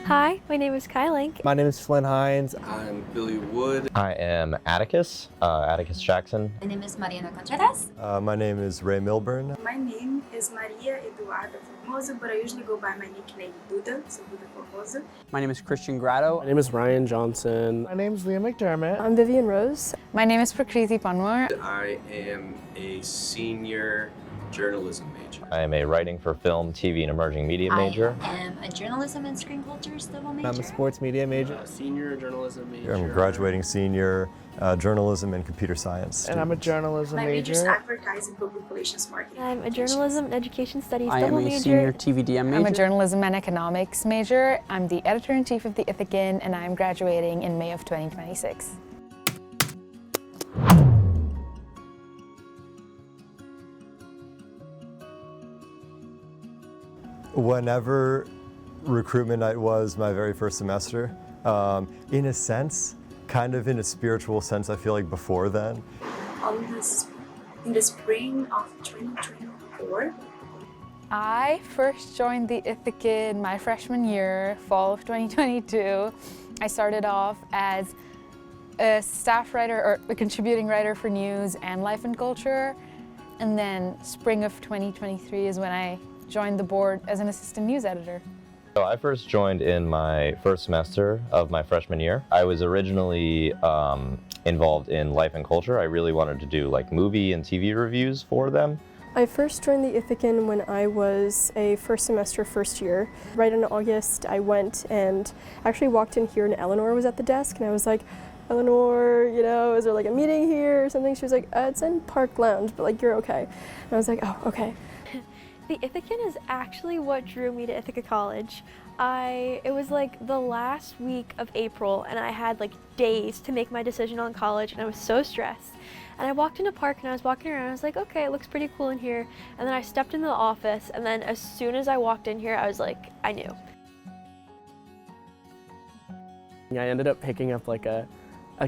Hi, my name is Kai Link. My name is Flynn Hines. I'm Billy Wood. I am Atticus Jackson. My name is Mariana Contreras. My name is Ray Milburn. My name is Maria Eduarda Formoso, but I usually go by my nickname Duda, so Duda Formoso. My name is Christian Grotto. My name is Ryan Johnson. My name is Liam McDermott. I'm Vivian Rose. My name is Prakriti Panwar. I am a senior journalism major. I am a writing for film, TV, and emerging media major. I am a journalism and screen cultures double major. I'm a sports media major. Senior journalism major. I'm a graduating senior, journalism and computer science student. And I'm a journalism My major is major. advertising, public relations, marketing. I'm a journalism and education studies I double am a major. senior TVDM major. I'm a journalism and economics major. I'm the editor-in-chief of the Ithacan, and I'm graduating in May of 2026. Whenever recruitment night was my very first semester, in a sense, kind of in a spiritual sense, I feel like before then. In the spring of 2024, I first joined the Ithacan my freshman year, fall of 2022. I started off as a staff writer or a contributing writer for news and life and culture. And then spring of 2023 is when I joined the board as an assistant news editor. So I first joined in my first semester of my freshman year. I was originally involved in life and culture. I really wanted to do like movie and TV reviews for them. I first joined the Ithacan when I was a first semester first year. Right in August, I went and actually walked in here and Eleanor was at the desk and I was like, Eleanor, you know, is there like a meeting here or something? She was like, it's in Park Lounge, but like you're okay. And I was like, oh, okay. The Ithacan is actually what drew me to Ithaca College. It was like the last week of April and I had like days to make my decision on college and I was so stressed. And I walked into Park and I was walking around and I was like, okay, it looks pretty cool in here. And then I stepped into the office and then as soon as I walked in here, I was like, I knew. I ended up picking up like a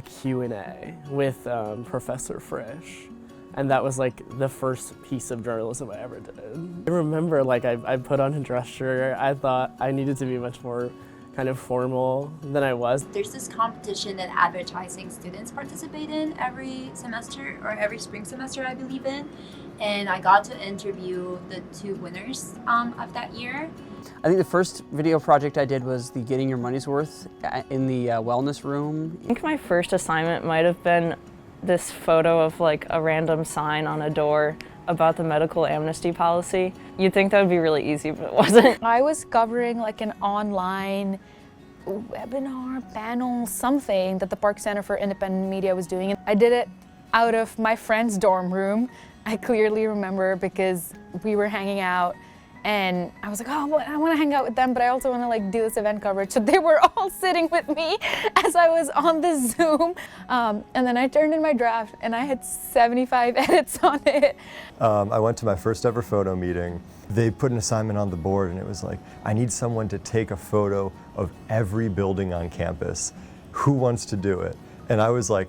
Q&A with Professor Frisch. And that was like the first piece of journalism I ever did. I remember like I put on a dress shirt. I thought I needed to be much more kind of formal than I was. There's this competition that advertising students participate in every semester or every spring semester, I believe in. And I got to interview the two winners of that year. I think the first video project I did was the Getting Your Money's Worth in the wellness room. I think my first assignment might have been this photo of like a random sign on a door about the medical amnesty policy. You'd think that would be really easy, but it wasn't. I was covering like an online webinar, panel, something that the Park Center for Independent Media was doing. And I did it out of my friend's dorm room. I clearly remember because we were hanging out and I was like, oh, I want to hang out with them, but I also want to like do this event coverage. So they were all sitting with me as I was on the Zoom. And then I turned in my draft and I had 75 edits on it. I went to my first ever photo meeting. They put an assignment on the board and it was like, I need someone to take a photo of every building on campus. Who wants to do it? And I was like,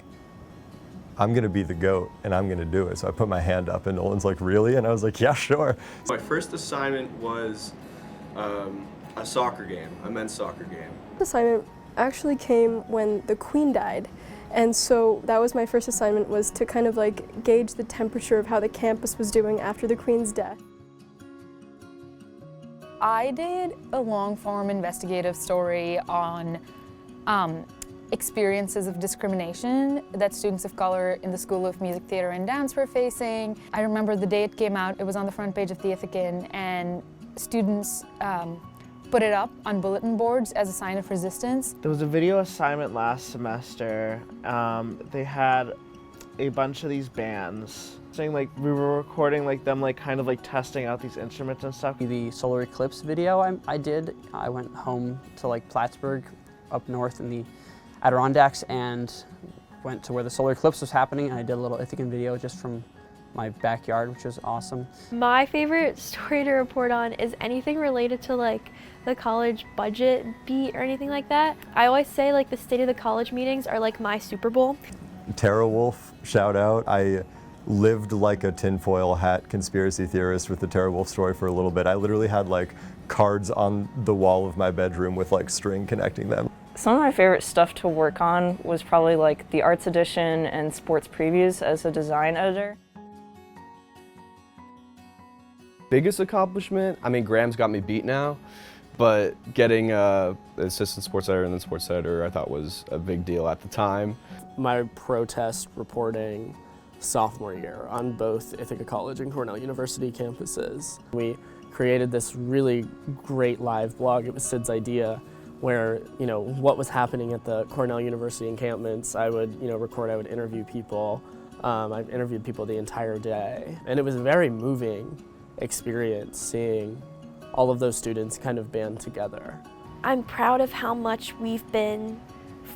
I'm gonna be the GOAT and I'm gonna do it. So I put my hand up and Nolan's like, really? And I was like, yeah, sure. My first assignment was a soccer game, a men's soccer game. The assignment actually came when the Queen died. And so that was my first assignment, was to kind of like gauge the temperature of how the campus was doing after the Queen's death. I did a long-form investigative story on experiences of discrimination that students of color in the School of Music, Theater, and Dance were facing. I remember the day it came out, it was on the front page of the Ithacan, and students put it up on bulletin boards as a sign of resistance. There was a video assignment last semester. They had a bunch of these bands saying like we were recording like them like kind of like testing out these instruments and stuff. The solar eclipse video I did. I went home to like Plattsburgh up north in the Adirondacks and went to where the solar eclipse was happening and I did a little Ithacan video just from my backyard, which was awesome. My favorite story to report on is anything related to like the college budget beat or anything like that. I always say like the State of the College meetings are like my Super Bowl. Tara Wolf, shout out. I lived like a tinfoil hat conspiracy theorist with the terrible story for a little bit. I literally had like cards on the wall of my bedroom with like string connecting them. Some of my favorite stuff to work on was probably like the arts edition and sports previews as a design editor. Biggest accomplishment, I mean, Graham's got me beat now, but getting assistant sports editor and then sports editor I thought was a big deal at the time. My protest reporting sophomore year on both Ithaca College and Cornell University campuses. We created this really great live blog. It was Sid's idea, where, you know, what was happening at the Cornell University encampments, I would, you know, record, I would interview people. I interviewed people the entire day. And it was a very moving experience seeing all of those students kind of band together. I'm proud of how much we've been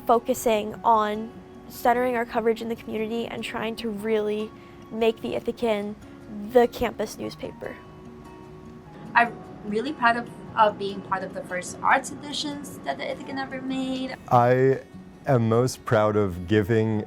focusing on centering our coverage in the community and trying to really make the Ithacan the campus newspaper. I'm really proud of being part of the first arts editions that the Ithacan ever made. I am most proud of giving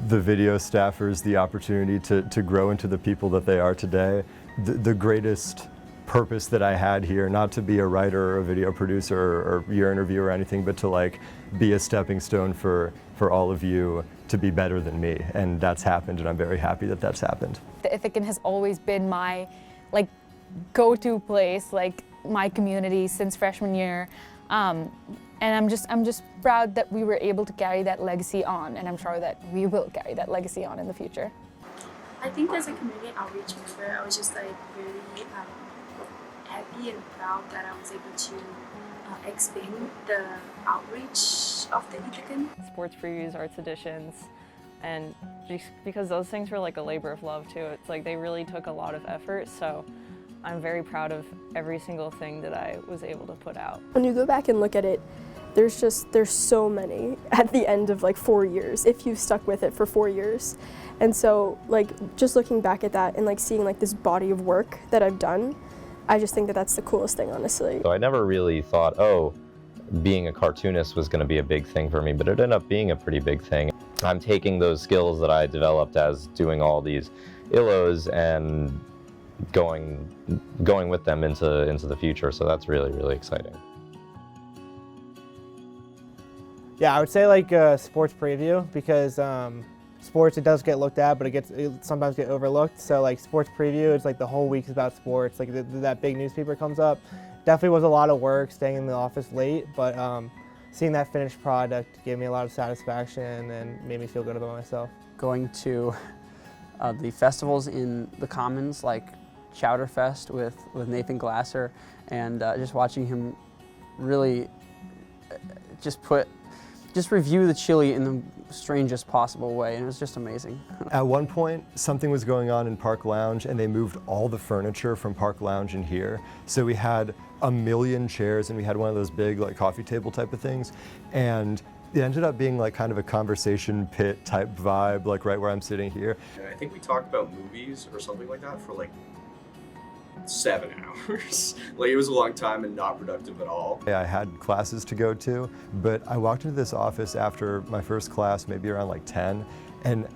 the video staffers the opportunity to grow into the people that they are today. The greatest purpose that I had here, not to be a writer or a video producer or your interviewer or anything, but to like be a stepping stone for all of you to be better than me. And that's happened, and I'm very happy that that's happened. The Ithacan has always been my like go-to place, like my community since freshman year. And I'm just proud that we were able to carry that legacy on, and I'm sure that we will carry that legacy on in the future. I think as a community outreach member, I was just like really happy and proud that I was able to expand the outreach of the Ithacan. Sports previews, arts editions, and just because those things were like a labor of love too. It's like they really took a lot of effort, so I'm very proud of every single thing that I was able to put out. When you go back and look at it, there's so many at the end of like 4 years, if you've stuck with it for 4 years. And so like just looking back at that and like seeing like this body of work that I've done, I just think that that's the coolest thing, honestly. So I never really thought, oh, being a cartoonist was going to be a big thing for me, but it ended up being a pretty big thing. I'm taking those skills that I developed as doing all these illos and going with them into the future, so that's really, really exciting. Yeah, I would say like sports preview, because sports, it does get looked at, but it sometimes get overlooked. So like sports preview, it's like the whole week is about sports. Like that big newspaper comes up. Definitely was a lot of work staying in the office late, but seeing that finished product gave me a lot of satisfaction and made me feel good about myself. Going to the festivals in the Commons, like Chowder Fest with Nathan Glasser, and just watching him really just review the chili in the strangest possible way, and it was just amazing. At one point, something was going on in Park Lounge, and they moved all the furniture from Park Lounge in here. So we had a million chairs, and we had one of those big like coffee table type of things, and it ended up being like kind of a conversation pit type vibe, like right where I'm sitting here. I think we talked about movies or something like that for like 7 hours. Like it was a long time and not productive at all. I had classes to go to, but I walked into this office after my first class, maybe around like 10, and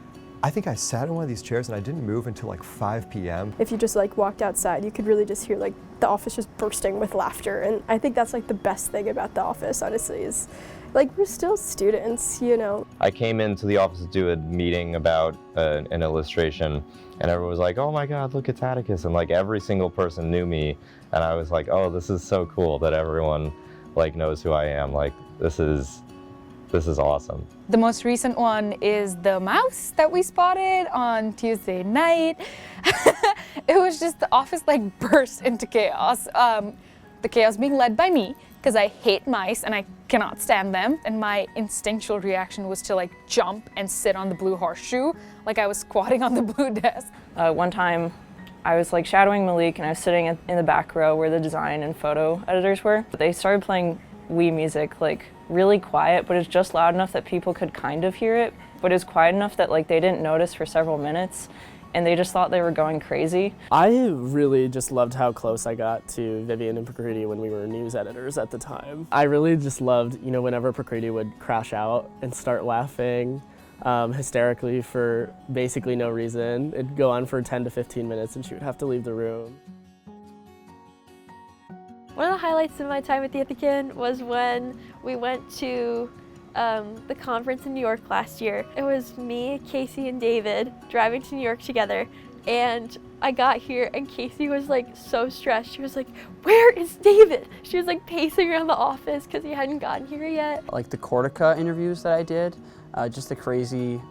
I think I sat in one of these chairs and I didn't move until like 5 p.m. If you just like walked outside, you could really just hear like the office just bursting with laughter, and I think that's like the best thing about the office, honestly, is like we're still students, you know. I came into the office to do a meeting about an illustration, and everyone was like, oh my God, look, it's Atticus. And like every single person knew me, and I was like, oh, this is so cool that everyone like knows who I am. Like this is awesome. The most recent one is the mouse that we spotted on Tuesday night. It was just the office like burst into chaos. The chaos being led by me, because I hate mice and I cannot stand them. And my instinctual reaction was to like jump and sit on the blue horseshoe, like I was squatting on the blue desk. One time I was like shadowing Malik, and I was sitting in the back row where the design and photo editors were. They started playing Wii music, like really quiet, but it's just loud enough that people could kind of hear it, but it's quiet enough that like they didn't notice for several minutes, and they just thought they were going crazy. I really just loved how close I got to Vivian and Prakriti when we were news editors at the time. I really just loved, you know, whenever Prakriti would crash out and start laughing, hysterically for basically no reason. It'd go on for 10 to 15 minutes and she would have to leave the room. One of the highlights of my time at the Ithacan was when we went to the conference in New York last year. It was me, Casey, and David driving to New York together, and I got here and Casey was like so stressed. She was like, "Where is David?" She was like pacing around the office because he hadn't gotten here yet. Like the Cortica interviews that I did, just the crazy,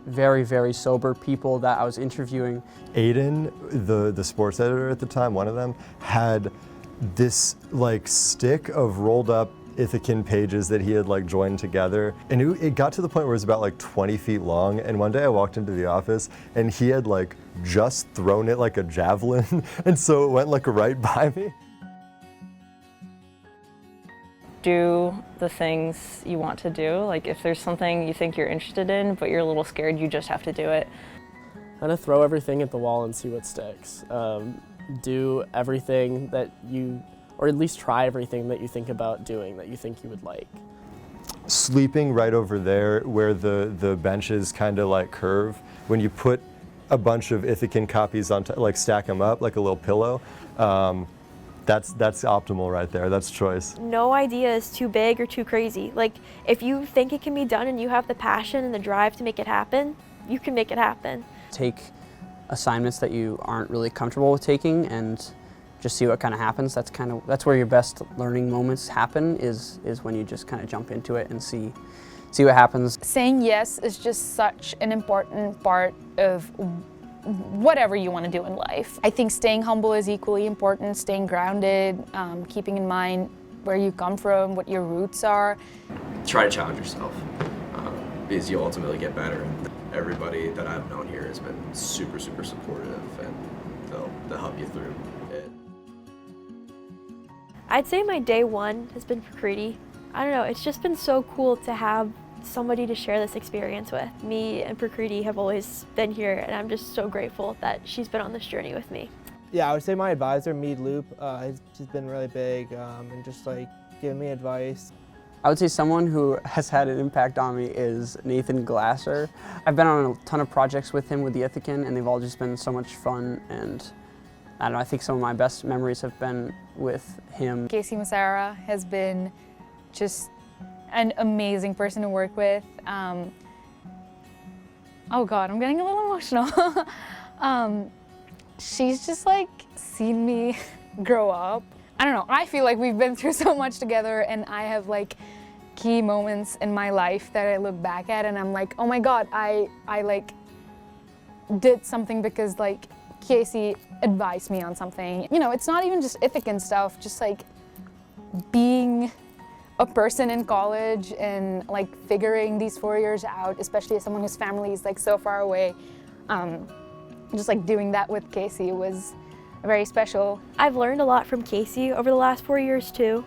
very, very sober people that I was interviewing. Aiden, the sports editor at the time, one of them, had this like stick of rolled up Ithacan pages that he had like joined together, and it got to the point where it was about like 20 feet long, and one day I walked into the office and he had like just thrown it like a javelin and so it went like right by me. Do the things you want to do. Like if there's something you think you're interested in but you're a little scared, you just have to do it. Kind of throw everything at the wall and see what sticks. Do everything that you, or at least try everything that you think about doing that you think you would like. Sleeping right over there where the benches kind of like curve, when you put a bunch of Ithacan copies on, like stack them up like a little pillow, that's optimal right there, that's choice. No idea is too big or too crazy. Like if you think it can be done and you have the passion and the drive to make it happen, you can make it happen. Take assignments that you aren't really comfortable with taking and just see what kind of happens. That's where your best learning moments happen, is when you just kind of jump into it and see what happens. Saying yes is just such an important part of whatever you want to do in life. I think staying humble is equally important, staying grounded, keeping in mind where you come from, what your roots are. Try to challenge yourself, because you'll ultimately get better. Everybody that I've known here has been super, super supportive, and they'll help you through it. I'd say my day one has been Prakriti. I don't know, it's just been so cool to have somebody to share this experience with. Me and Prakriti have always been here, and I'm just so grateful that she's been on this journey with me. Yeah, I would say my advisor, Mead Loop, she's been really big and just like giving me advice. I would say someone who has had an impact on me is Nathan Glasser. I've been on a ton of projects with him with the Ithacan, and they've all just been so much fun, and I don't know, I think some of my best memories have been with him. Casey Massara has been just an amazing person to work with. Oh God, I'm getting a little emotional. She's just like seen me grow up. I don't know, I feel like we've been through so much together, and I have like key moments in my life that I look back at and I'm like, oh my God, I like did something because like Casey advised me on something. You know, it's not even just Ithacan stuff, just like being a person in college and like figuring these 4 years out, especially as someone whose family is like so far away. Just like doing that with Casey was very special. I've learned a lot from Casey over the last 4 years too.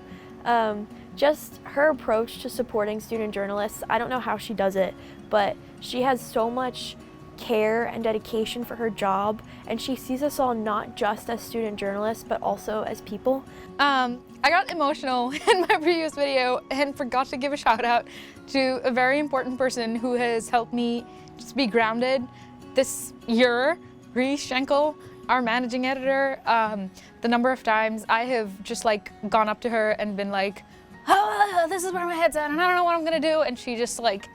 Just her approach to supporting student journalists. I don't know how she does it, but she has so much care and dedication for her job, and she sees us all not just as student journalists, but also as people. I got emotional in my previous video and forgot to give a shout out to a very important person who has helped me just be grounded this year, Ree Schenkel, our managing editor. The number of times I have just like gone up to her and been like, oh, this is where my head's at and I don't know what I'm gonna do, and she just like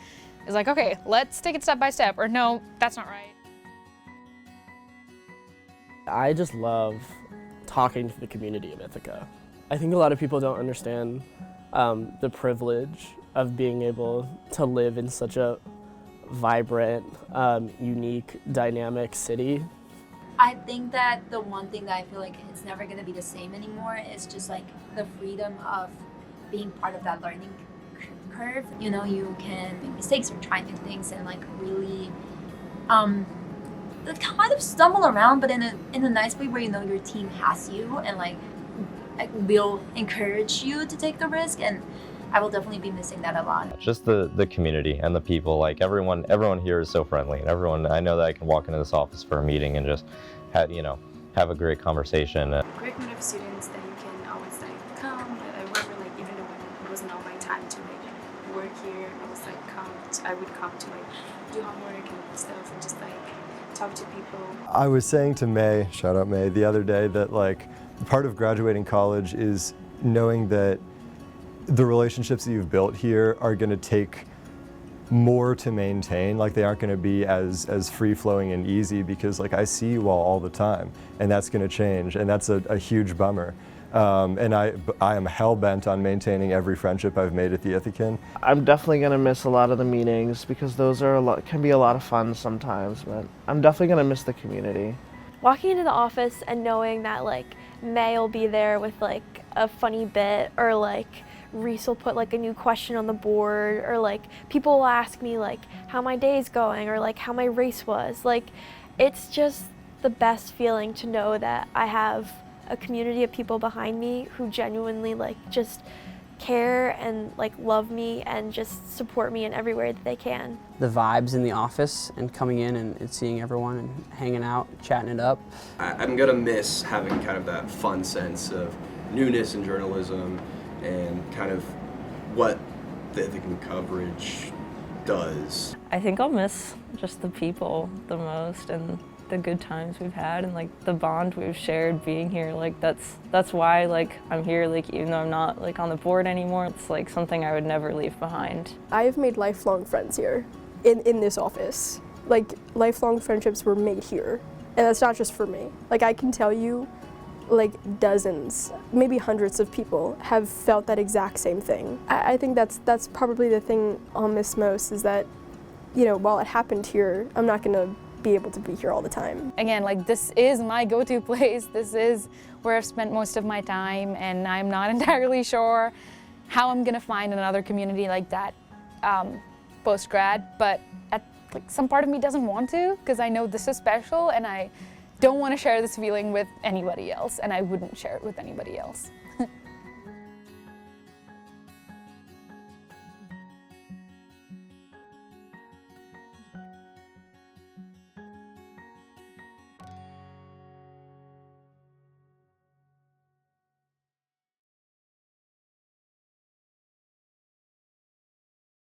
is like, okay, let's take it step by step, or no, that's not right. I just love talking to the community of Ithaca. I think a lot of people don't understand the privilege of being able to live in such a vibrant, unique, dynamic city. I think that the one thing that I feel like it's never going to be the same anymore is just like the freedom of being part of that learning curve. You know, you can make mistakes or try new things and like really kind of stumble around, but in a nice way where you know your team has you and like will encourage you to take the risk, and I will definitely be missing that a lot. Just the community and the people, like everyone here is so friendly, and I know that I can walk into this office for a meeting and just have a great conversation. Great group of students that you can always like come, wherever, like even when it wasn't all my time to like work here, I was like I would come to like do homework and stuff and just like talk to people. I was saying to May, shout out May, the other day that like part of graduating college is knowing that the relationships that you've built here are going to take more to maintain. Like they aren't going to be as free-flowing and easy, because like I see you all the time, and that's going to change, and that's a huge bummer. And I am hell-bent on maintaining every friendship I've made at the Ithacan. I'm definitely going to miss a lot of the meetings because those are can be a lot of fun sometimes, but I'm definitely going to miss the community. Walking into the office and knowing that like May will be there with like a funny bit, or like Reese will put like a new question on the board, or like people will ask me like how my day's going, or like how my race was. Like it's just the best feeling to know that I have a community of people behind me who genuinely like just care and like love me and just support me in every way that they can. The vibes in the office and coming in and seeing everyone and hanging out, chatting it up. I'm gonna miss having kind of that fun sense of newness in journalism and kind of what the Ithacan coverage does. I think I'll miss just the people the most, and the good times we've had, and like the bond we've shared being here. Like that's why like I'm here, like even though I'm not like on the board anymore, it's like something I would never leave behind. I've made lifelong friends here in this office. Like lifelong friendships were made here, and that's not just for me. Like I can tell you like dozens, maybe hundreds of people have felt that exact same thing. I think that's probably the thing I'll miss most, is that, you know, while it happened here, I'm not gonna be able to be here all the time. Again, like this is my go-to place. This is where I've spent most of my time, and I'm not entirely sure how I'm gonna find another community like that post-grad, but like some part of me doesn't want to, because I know this is special and I don't want to share this feeling with anybody else, and I wouldn't share it with anybody else.